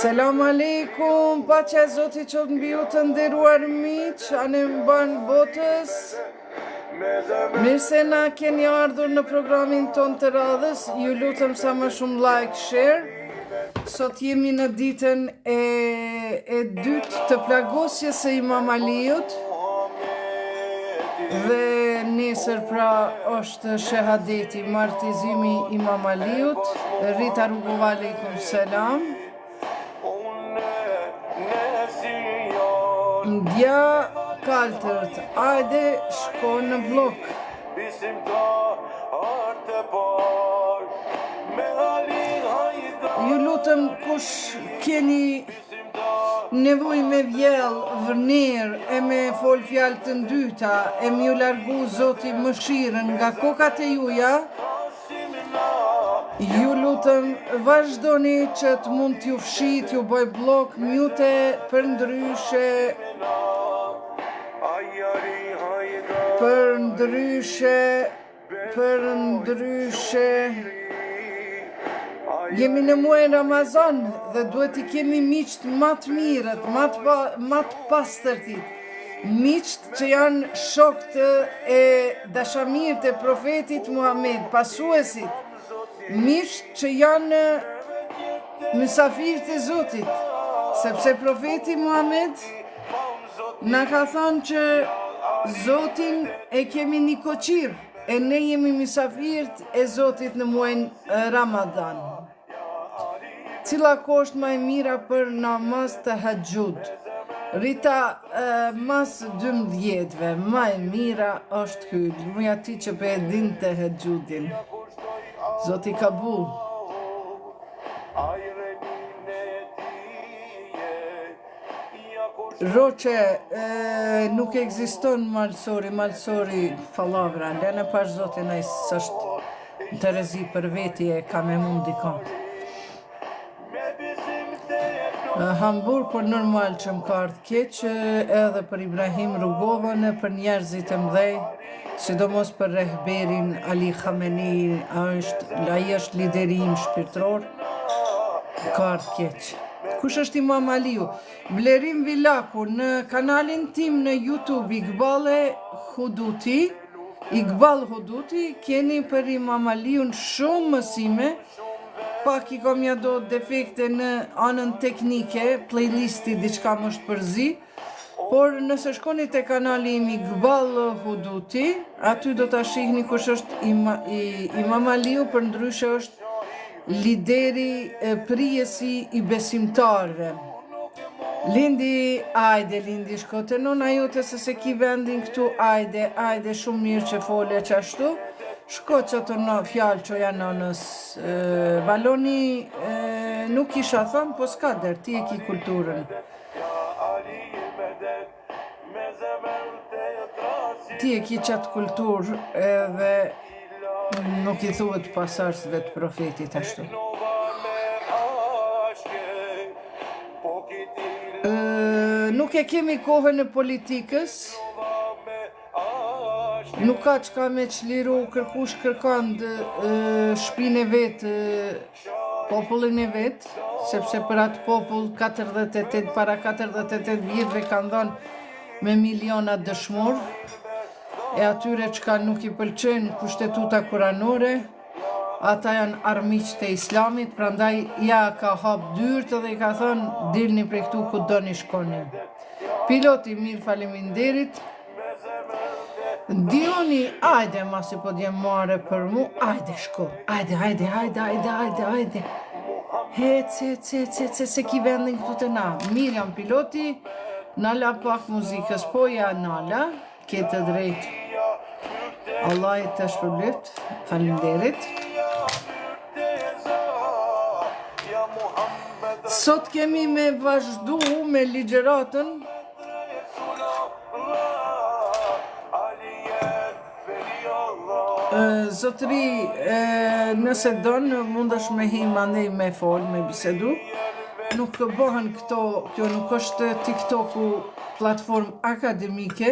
Selam aleikum, pacha e Zotit qoftë mbi ju të nderuar miq, anë mban botës. Mirë se na keni ardhur në programin ton të radhës, ju lutem sa më shumë like, share. Sot jemi në ditën e dytë të plagosjes së Imam Aliut. Dhe nesër pra është shahadeti, martizimi Imam Aliut. Rita Rugova aleikum selam. Ndja kaltërt, ajde shko në blok. Ju lutem kush keni nevoj me vjell, vërner, e me fol fjalë të ndyta, e me ju largu Zoti mëshirën nga kokat e juja, ju lutem vazhdoni që të mund t'ju fshit, ju bëj blok, mute, për ndryshe, jemi në muaj Ramazan dhe duhet i kemi miqt ma të mirët, ma të pastërtit, miqt që janë shokët e dashamirët e profetit Muhammed, pasuesit, miqt që janë mysafirët e Zotit, sepse profeti Muhammed na ka thënë që Zotin e kemi një koqir, e ne jemi mysafirët e Zotit në muajin Ramadan. Cila është më e mira për namaz të hajjud? Rita, mas 12-ve, më e mira është ky, muja ti që për e din të hajjudin. Zoti ka bu. Roqe, nuk ekziston malsori falavra, lene pash Zotin e së është të rezi për veti e ka me mundi ka. Hambur, për normal që më ka ardhë keq, edhe për Ibrahim Rugovën, për njerëzit e mdhej, sidomos për rehberin Ali Khamenei, ai është lideri im shpirtëror, ka ardhë keq. Kush është Imam Aliu? Vlerim Villaku në kanalin tim në YouTube Iqbal Huduti, keni për Imam Aliun shumë mësime, pak i kom ja do defekte në anën teknike, playlisti diçka më është përzi, por nëse shkoni te kanali im Iqbal Huduti, aty do ta shihni kush është Imam Aliu, për ndryshe është lideri prijesi i besimtarve. Lindi shko të nona jote se ki vendin këtu, ajde shumë mirë që fole që ashtu, shko që të në fjalë që janë nonës, valoni nuk isha thëmë, po s'ka der, ti e ki kulturën. Ti e ki qatë kulturë edhe nuk i thuhet pasardhësve të profetit ashtu. Nuk e kemi kohën e politikës, nuk ka qka me qliru, kërkush kërkan shpinë e vetë, popullin e vetë, sepse për atë popull para 48 vjetëve kanë dhënë me miliona dëshmor, e atyre qka nuk i pëlqen kushtetuta kuranore, ata janë armiqtë e islamit, prandaj ja ka hap dyrt dhe i ka thënë dilni prej këtu ku doni shkoni. Piloti mirë faleminderit. Dioni, ajde masi po djem mare për mu, ajde shko, ajde. Hec, se ki vendin këtu të na. Miriam piloti, nala pak muzikës, po ja nala, kete drejt. Allah i të shpërblift, faleminderit. Sot kemi me vazhdu me ligjeratën Zotëri, nëse donë, mundesh me him andej me fol, me bisedu. Nuk bëhen kjo nuk është TikToku platform akademike,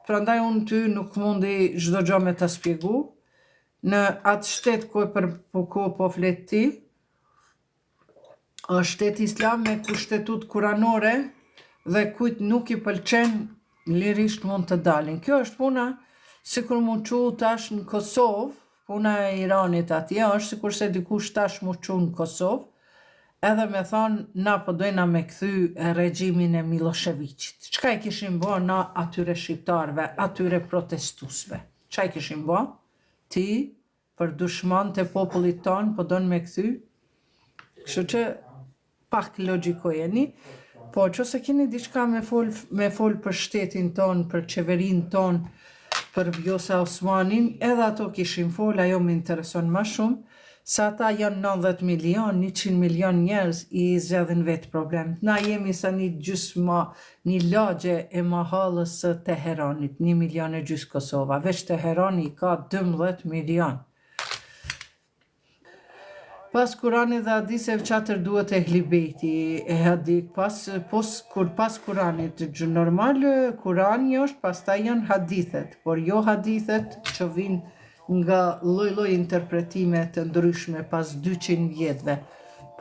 prandaj unë ty nuk mundi çdo gjë me ta spjegu. Në atë shtet ku po flet ti, është shteti islam me kushtetut kuranore dhe kujt nuk i pëlqen lirisht mund të dalin. Kjo është puna sikur mu qu tash në Kosovë, puna e Iranit atje është sikur se dikush tash mu qu në Kosovë, edhe me thonë na po dojna me kthy regjimin e Miloševićit. Çka i kishim bë na atyre shqiptarve, atyre protestusve? Çka i kishim bë? Ti, për dushman të popullit ton, po don me kthy? Kështu që pak logjikojeni, po nëse keni diçka me fol për shtetin ton, për qeverin ton, për Vjosa Osmanin, edhe ato kishim fol, ajo më intereson më shumë, sa ata janë 90 milion, 100 milion njerëz i zgjedhin vetë problem. Na jemi sa një gjysma, një lagje e mahallës së Teheranit, 1 milion e gjys Kosova, veç Teherani ka 12 milion. Pas Kuranit dhe hadiseve çatër duhet e hlibeti e hadith, pas Kuranit normal, Kurani është, pastaj janë hadithet, por jo hadithet që vinë nga lloj interpretime të ndryshme pas 200 vjetëve,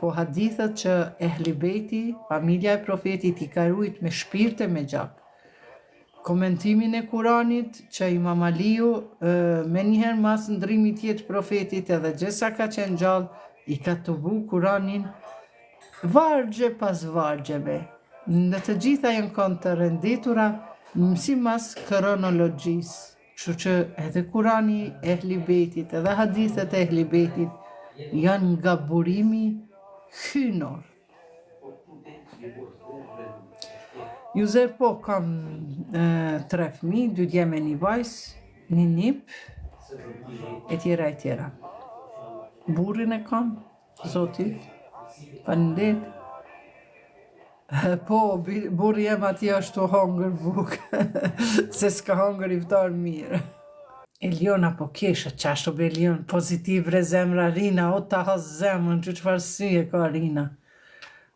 po hadithet që Ehli Bejti, familja e profetit i ka rujt me shpirtë e me gjak. Komentimin e Kuranit që Imam Aliu me njëherë mas ndrimit jetë profetit edhe gjesa ka qenë gjallë, i ka të bu Kuranin vargje pas vargjeve. Në të gjitha janë konë të renditura si mas kronologjisë. Kështu që edhe Kurani e Ehli Bejtit, edhe hadithet e Ehli Bejtit janë nga burimi hynor. Juzer po kam 3 fëmijë, 2 djeme, 1 vajzë, 1 nip, e tjera. Burrin e kam, Zoti, faleminderit. Po, burri jem atje është të hongër bukë, se s'ka hongër iftar mirë. Eliona po kesha qashtu be Elion, pozitiv re zemra Rina, o ta has zemrën, që çfarë sy e ka Rina.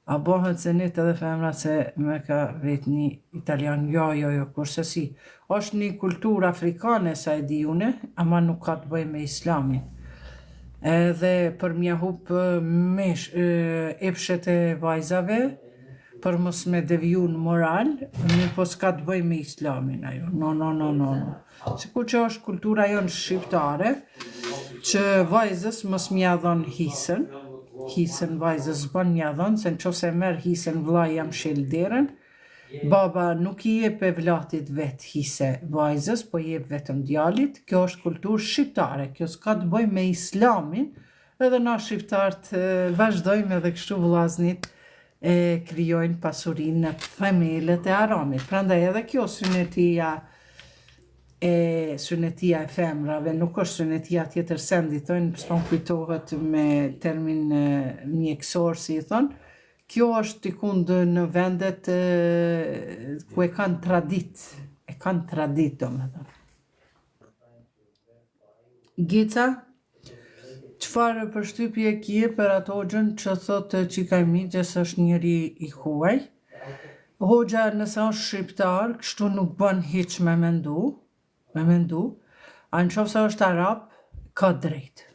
A bohet se net edhe femra se me ka vetë një italian, jo, kurse si. Është një kulturë afrikane sa e di une, ama nuk ka të bëj me islamin. Edhe për mja hup epshet e vajzave, për mos me deviju në moral, mi po s'ka të bëj me islamin ajo. No. Sikur që është kultura jonë shqiptare, që vajzës mos mja dhon hisën vajzës bën mja dhon, se në qofse merë hisën vllai jam shilderën, baba nuk i jep e vlatit vetë hise vajzës, po jep vetëm djalit. Kjo është kulturë shqiptare, kjo s'ka të bëj me islamin, edhe na shqiptarët vazhdojmë edhe kështu vllaznit e krijojnë pasurinë në themelët e haramit. Prandaj edhe kjo synetia e femrave, nuk është synetia tjetër sendi, thonë, s'pon kujtohet me termin mjekësor, si i thonë. Kjo është tikund në vendet ku e kanë tradit, domethënë. Gica, çfarë përshtypje kje për ato hoxhën që thotë Qikaj Migjes është njëri i huaj? Hoxha nëse është shqiptar, kështu nuk bën hiç me mendu, a në qofë se është arab, ka drejt.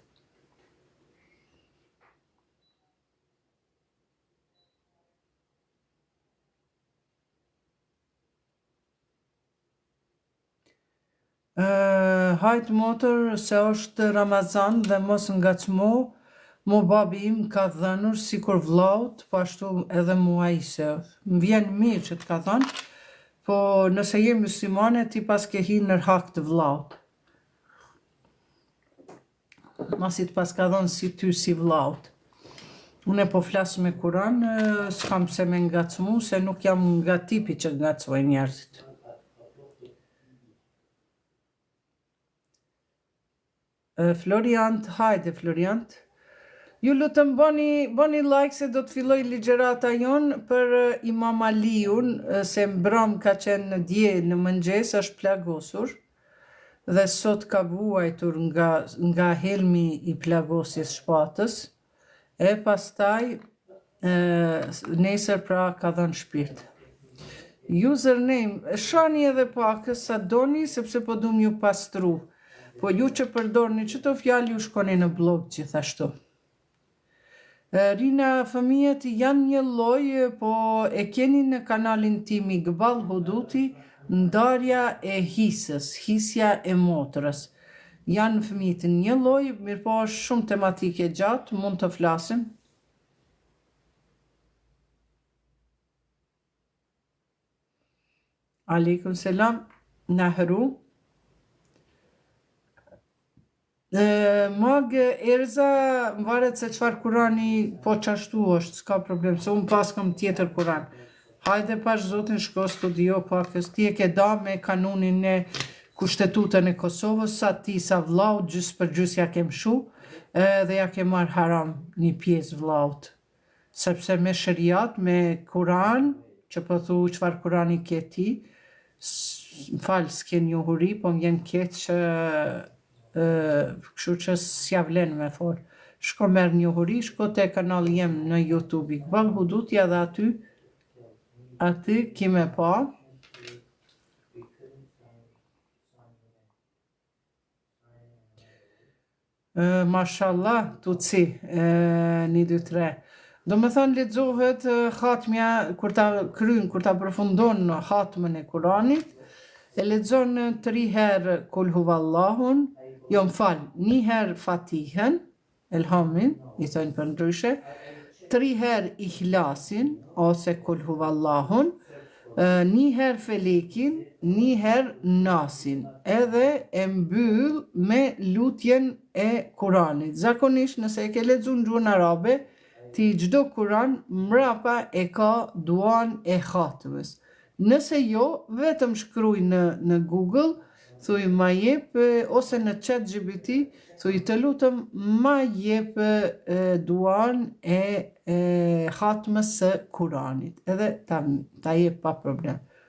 Hajt motër se është Ramazan dhe mos ngacmo, mo babi im ka dhënur sikur vllaut, po ashtu edhe mua ise. Më vjen mirë që të ka thënë, po nëse je muslimane ti pas ke hi nër hak të vllaut. Masi të pas ka dhënë si ty si vllaut. Unë po flas me Kur'an, s'kam pse me ngacmu, se nuk jam nga tipi që ngacmoj njerëzit. Floriant, hajde Floriant. Ju lutëm boni like se do të filloj ligjerata jonë për Imam Aliun, se mbram ka qenë dje në mëngjes, është plagosur, dhe sot ka vuajtur nga helmi i plagosjes shpatës, e pastaj nesër pra ka dhënë shpirt. Username, shani edhe pak sa doni, sepse po dum ju pastru. Po ju që përdorni që të fjalë ju shkoni në blog gjithashtu. Rina, fëmijët janë një lloj, po e keni në kanalin tim Iqbal Huduti, ndarja e hisës, hisja e motrës. Janë fëmijët një lloj, mirë po është shumë tematike gjatë, mund të flasim. Aleikum selam, Nahru. Mag Erza, varet se çfarë Kurani, po qashtu është, s'ka problem, se unë pas kam tjetër Kuran. Hajde pash zotin shko studio pakës, ti e ke da me kanunin e Kushtetutën e Kosovës, sa ti sa vllaut, gjys për gjys ja kem shu, dhe ja ke marrë haram një pjesë vllaut. Sepse me shëriat, me Kuran, që po thu çfarë Kurani ke ti, falë s'ke njohuri, po m'jen keq që kështu që s'ja vlen me fol. Shko merr njohuri, shko te kanali jem në YouTube Iqbal Hudutja dhe aty kime pa. Mashallah, tuci, 1, 2, 3. Do me thonë lexohet hatmja, kur ta përfundon në hatmën e Kuranit, e lexon 3 herë Kul Huvallahun, jo m'fal, 1 herë Fatihen, Elhamin, i thojnë për ndryshe, 3 herë Ihlasin, ose Kul Huvallahun, 1 herë Felekin, 1 herë Nasin, edhe e mbyll me lutjen e Kuranit. Zakonisht nëse e ke lexuar në gjuhën arabe, ti çdo Kuran mrapa e ka duan e hatmës. Nëse jo, vetëm shkruaj në Google, thuj ma jep, ose në ChatGPT, thuj të lutëm ma jep duan e hatmës së Kuranit. Edhe ta jep pa problem.